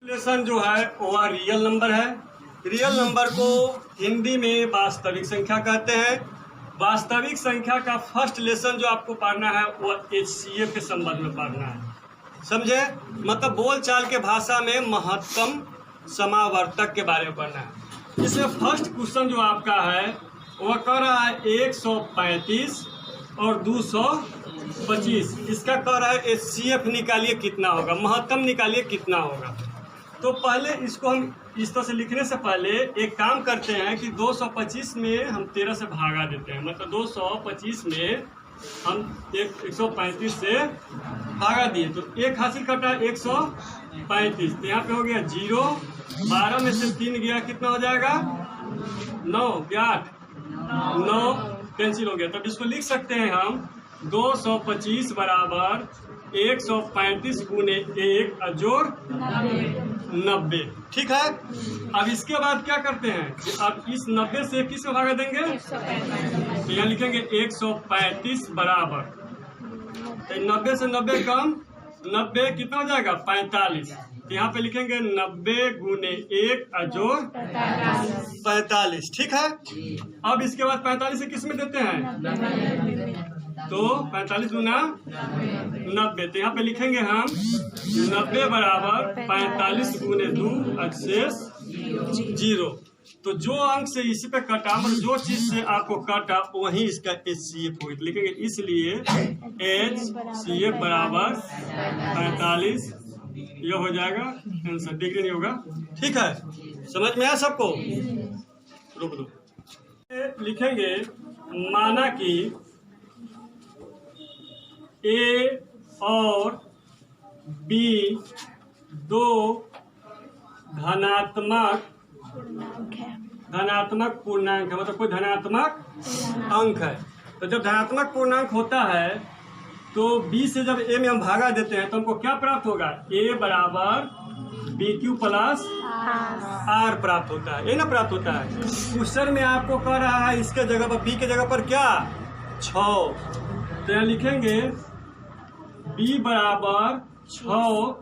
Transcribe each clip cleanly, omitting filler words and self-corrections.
Lesson जो है वह रियल नंबर है। रियल नंबर को हिंदी में वास्तविक संख्या कहते हैं। वास्तविक संख्या का फर्स्ट लेसन जो आपको पढ़ना है वह HCF के संबंध में पढ़ना है, समझे? मतलब बोलचाल के भाषा में महत्तम समावर्तक के बारे में पढ़ना है। इसमें फर्स्ट क्वेश्चन जो आपका है वह कह रहा है 135 और 225। इसका कह रहा है HCF निकालिए कितना होगा, महत्तम निकालिए कितना होगा। तो पहले इसको हम इस तरह से लिखने से पहले एक काम करते हैं कि 225 में हम 13 से भागा देते हैं। मतलब 225 में हम 135 से भागा दिए तो एक हासिल कटा 135। तो यहाँ पे हो गया 0, 12 में से 3 गया, कितना हो जाएगा 9, 8, 9 कैंसिल हो गया। तब इसको लिख सकते हैं हम 225 बराबर 135 गुने 1 जोड़ 90। ठीक है। अब इसके बाद क्या करते हैं कि अब इस 90 से किस में भागा देंगे, तो यहाँ लिखेंगे 135 बराबर, तो 90 से 90 कम, 90 कितना हो जाएगा 45। तो यहाँ पे लिखेंगे 90 गुने 1 जोड़ 45। ठीक है। अब इसके बाद 45 से किस में देते हैं, तो 45 गुना 90। तो यहाँ पे लिखेंगे हम 90 बराबर 45 गुने 2 अक्सेस 0। तो जो अंक से इसी पे कटा, मतलब जो चीज से आपको काटा वही इसका HCF होगा। लिखेंगे इसलिए HCF बराबर 45, यह हो जाएगा आंसर, डिग्री नहीं होगा। ठीक है, समझ में आया सबको? रुक दो, लिखेंगे माना कि A और B दो धनात्मक पूर्णांक है, मतलब कोई धनात्मक अंक है। तो जब धनात्मक पूर्णांक होता है तो B से जब A में हम भागा देते हैं तो हमको क्या प्राप्त होगा, A बराबर BQ प्लस R प्राप्त होता है, ये ना प्राप्त होता है। क्वेश्चन में आपको कह रहा है इसके जगह पर B के जगह पर क्या 6, तो यहाँ लिखेंगे B बराबर 6,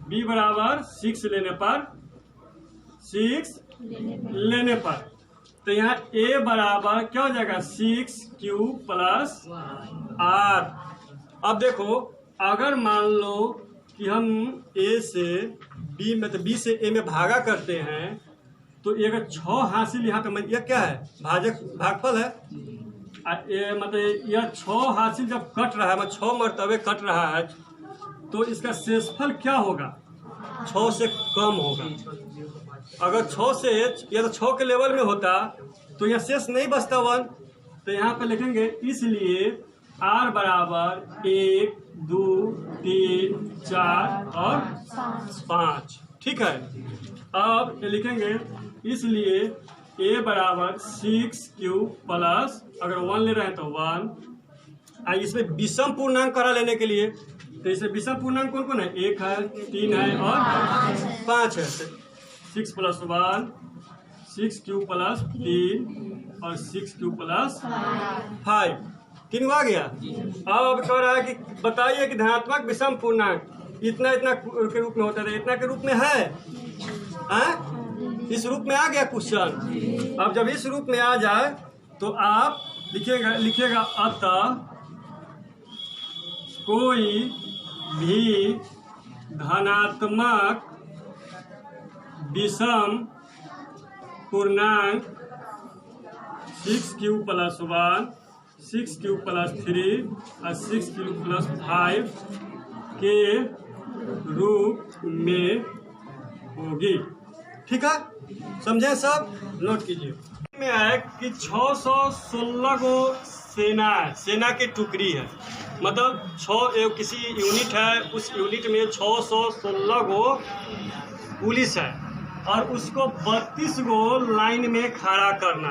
B बराबर 6 लेने पर, तो यहाँ A बराबर क्या हो जाएगा 6Q प्लस R। अब देखो अगर मान लो कि हम A से B, मतलब B से A में भागा करते हैं तो ये अगर 6 हासिल यहाँ पे, यह क्या है भागफल है, मतलब यह 6 हासिल जब कट रहा है, मतलब 6 मर्तबे कट रहा है, तो इसका शेषफल क्या होगा, 6 से कम होगा। अगर 6 से या तो 6 के लेवल में होता तो यहाँ शेष नहीं बचता 1। तो यहाँ पे लिखेंगे इसलिए R बराबर 1, 2, 3, 4 और 5। ठीक है। अब लिखेंगे इसलिए A बराबर 6Q प्लस, अगर 1 ले रहे हैं तो 1। इसमें विषम पूर्णांक करा लेने के लिए, तो इसमें विषम पूर्णांक कौन कौन है, 1 है, 3 है और 5 है। 6 प्लस 1, 6Q प्लस 3 और 6Q प्लस 5, 3 आ गया। अब कह रहा है कि बताइए कि धनात्मक विषम पूर्णांक इतना इतना के रूप में होता है, इतना के रूप में है, इस रूप में आ गया क्वेश्चन। अब जब इस रूप में आ जाए तो आप लिखिएगा अतः कोई भी धनात्मक विषम पूर्णांक 6Q प्लस 1, 6Q प्लस 3 और 6Q प्लस 5 के रूप में होगी। ठीक है, समझे सब, नोट कीजिए। में है कि 616 गो सेना की टुकड़ी है, मतलब 6 किसी यूनिट है, उस यूनिट में 616 गो पुलिस है और उसको 32 गो लाइन में खड़ा करना,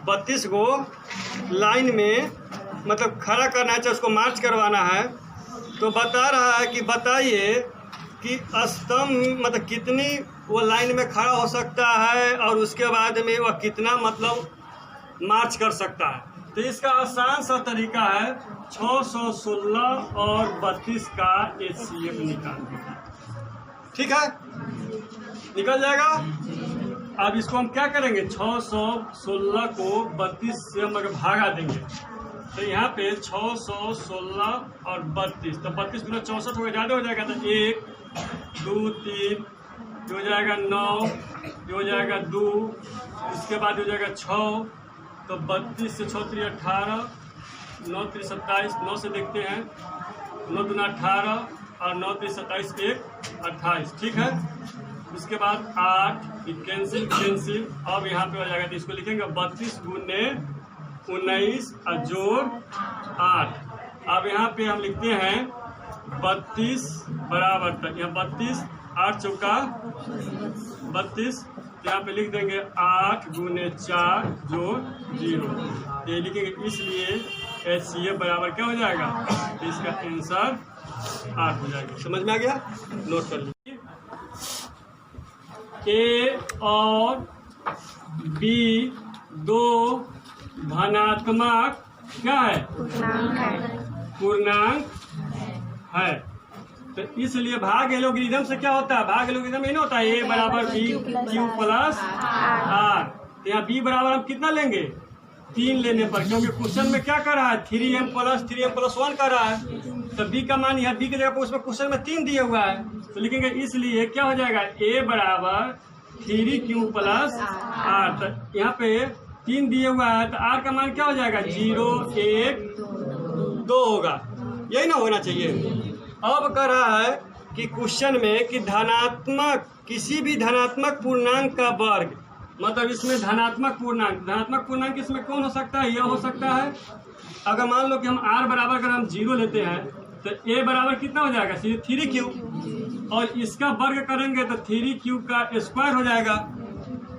32 गो लाइन में मतलब खड़ा करना है, चाहे उसको मार्च करवाना है। तो बता रहा है कि बताइए कि स्तंभ मतलब कितनी वो लाइन में खड़ा हो सकता है और उसके बाद में वह कितना मतलब मार्च कर सकता है। तो इसका आसान सा तरीका है 616 और 32 का HCF निकालना। ठीक है। निकल जाएगा। अब इसको हम क्या करेंगे, 616 को 32 से हम अगर भागा देंगे तो यहाँ पे 616 और 32, तो 32 गुना 64 हो गया, ज़्यादा हो जाएगा। तो 1 2 3 ये हो जाएगा 9, ये हो जाएगा 2, इसके बाद हो जाएगा 6, तो 32 से 6 3 18, 9 3 27, 9 से देखते हैं, 9 दूना 18 और 9 3 27 1 28, ठीक है। उसके बाद 8 कैंसिल, अब यहाँ पे हो जाएगा, तो इसको लिखेंगे 32 गुने 19 और जोड़ 8। अब यहाँ पे हम लिखते हैं 32 बराबर तक, यहाँ 32 8 चौका 32, यहाँ पे लिख देंगे 8 गुने 4 जोड़ 0, ये लिखेंगे। इसलिए HCF बराबर क्या हो जाएगा, इसका आंसर 8 हो जाएगा। समझ में आ गया, नोट कर लीजिए। A और B दो धनात्मक क्या है, पूर्णांक है, तो इसलिए भाग एलोगरिथम से क्या होता है, भाग एलोगरिथम ये नहीं होता है, A बराबर B क्यू प्लस R। यहाँ B बराबर हम कितना लेंगे, 3 लेने पर, क्योंकि क्वेश्चन में क्या कर रहा है, 3m प्लस 1 कर रहा है, तो B का मान यहाँ B की जगह पर उसमें क्वेश्चन में 3 दिया हुआ है, तो लिखेंगे। इसलिए क्या हो जाएगा, A बराबर 3q प्लस R, तो यहाँ पे 3 दिए हुआ है, तो R का मान क्या हो जाएगा, 0 1 2 होगा, यही ना होना चाहिए। अब कह रहा है कि क्वेश्चन में कि धनात्मक किसी भी धनात्मक पूर्णांक का वर्ग, मतलब इसमें धनात्मक पूर्णांक इसमें कौन हो सकता है, यह हो सकता है। अगर मान लो कि हम R बराबर अगर हम 0 लेते हैं तो A बराबर कितना हो जाएगा, 3q, और इसका वर्ग करेंगे तो 3q का स्क्वायर हो जाएगा,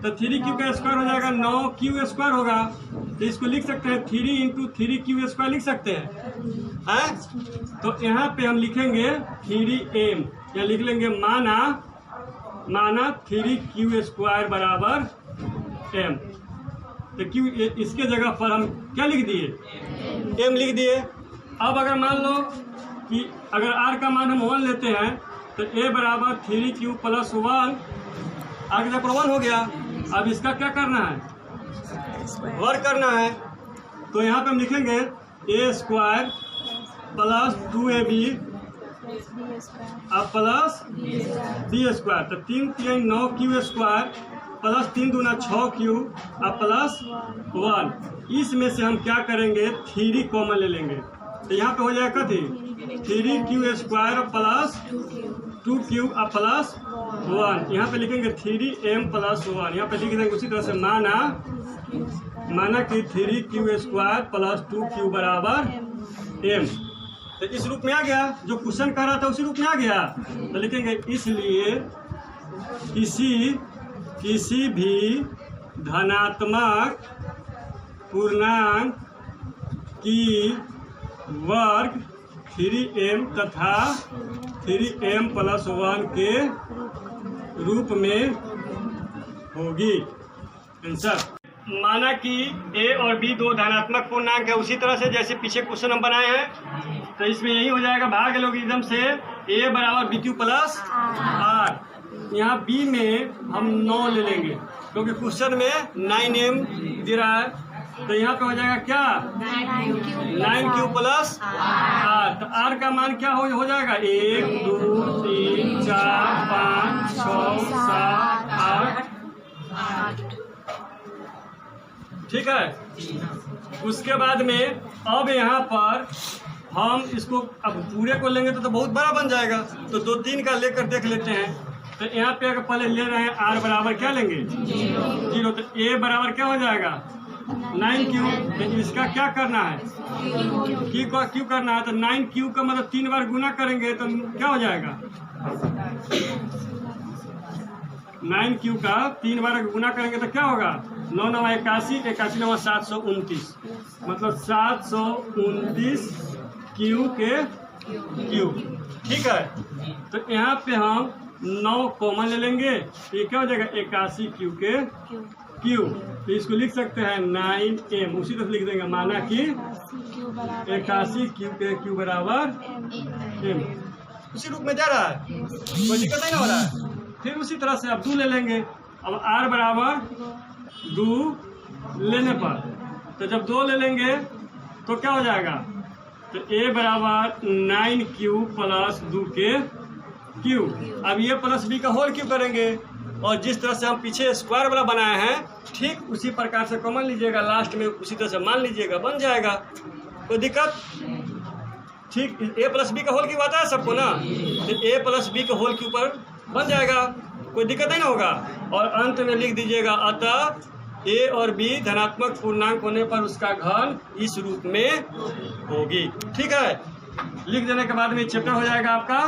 तो 3q का स्क्वायर हो जाएगा 9q स्क्वायर होगा, तो इसको लिख सकते हैं 3 इंटू 3q स्क्वायर लिख सकते हैं। तो यहाँ पे हम लिखेंगे 3m, या लिख लेंगे माना 3q स्क्वायर बराबर m, तो q इसके जगह पर हम क्या लिख दिए, m लिख दिए। अब अगर मान लो कि अगर r का मान हम 1 लेते हैं तो a बराबर 3q प्लस 1, r की जगह पर 1 हो गया। अब इसका क्या करना है, वर्ग करना है, तो यहाँ पे हम लिखेंगे a स्क्वायर प्लस 2ab अब प्लस b स्क्वायर, तो 3 3 9q स्क्वायर प्लस 3 दूना 6q अब प्लस 1। इसमें से हम क्या करेंगे, 3 कॉमन ले लेंगे, तो यहाँ पे हो जाएगा कथी, 3q स्क्वायर प्लस 2q अब प्लस 1, यहाँ पे लिखेंगे 3m प्लस 1, यहाँ पे लिख देंगे उसी तरह से माना कि 3q स्क्वायर प्लस 2q बराबर m, तो इस रूप में आ गया, जो क्वेश्चन कर रहा था उसी रूप में आ गया। तो लिखेंगे इसलिए किसी भी धनात्मक पूर्णांक की वर्ग 3m तथा 3m प्लस 1 के रूप में होगी। आंसर, माना कि a और b दो धनात्मक पूर्णांक है, उसी तरह से जैसे पीछे क्वेश्चन हम बनाए हैं, तो इसमें यही हो जाएगा, भाग एलोगरिथम से a बराबर bq प्लस r। यहाँ b में हम 9 ले लेंगे क्योंकि क्वेश्चन में 9m दे रहा है, तो यहाँ पे हो जाएगा क्या, 9q प्लस r, तो r का मान क्या हो जाएगा, 1 2 3 4 5 6 7 8, ठीक है। उसके बाद में अब यहाँ पर हम इसको अब पूरे को लेंगे तो बहुत बड़ा बन जाएगा, तो 2 3 का लेकर देख लेते हैं। तो यहाँ पे अगर पहले ले रहे हैं r बराबर क्या लेंगे, 0, तो a बराबर क्या हो जाएगा, 9q, तो इसका क्या करना है, क्यू करना है, तो 9q का मतलब 3 बार गुना करेंगे तो क्या हो जाएगा, 9q का 3 बार गुना करेंगे तो क्या होगा, 9 9 81, 81 9 729, मतलब 729 क्यू के क्यूब, ठीक है। तो यहाँ पे हम 9 कॉमन ले लेंगे, ये क्या हो जाएगा, 81 क्यू के क्यू, तो इसको लिख सकते हैं 9m, उसी तरह लिख देंगे, माना कि 81 क्यू के क्यू बराबर m, उसी रूप में जा रहा है, कोई दिक्कत नहीं हो रहा है। फिर उसी तरह से अब 2 ले लेंगे। अब r बराबर 2 लेने पर तो जब 2 ले लेंगे तो क्या हो जाएगा, तो a बराबर 9q प्लस 2 के क्यू। अब ये प्लस b का होल क्यू करेंगे और जिस तरह से हम पीछे स्क्वायर वाला बनाए हैं ठीक उसी प्रकार से कॉमन लीजिएगा, लास्ट में उसी तरह से मान लीजिएगा, बन जाएगा। कोई दिक्कत? ठीक, a प्लस बी का होल क्यूब आता है सबको ना, तो a प्लस बी का होल क्यूब पर बन जाएगा, कोई दिक्कत नहीं ना होगा। और अंत में लिख दीजिएगा अतः a और b धनात्मक पूर्णांक होने पर उसका घन इस रूप में होगी। ठीक है, लिख देने के बाद में चैप्टर हो जाएगा आपका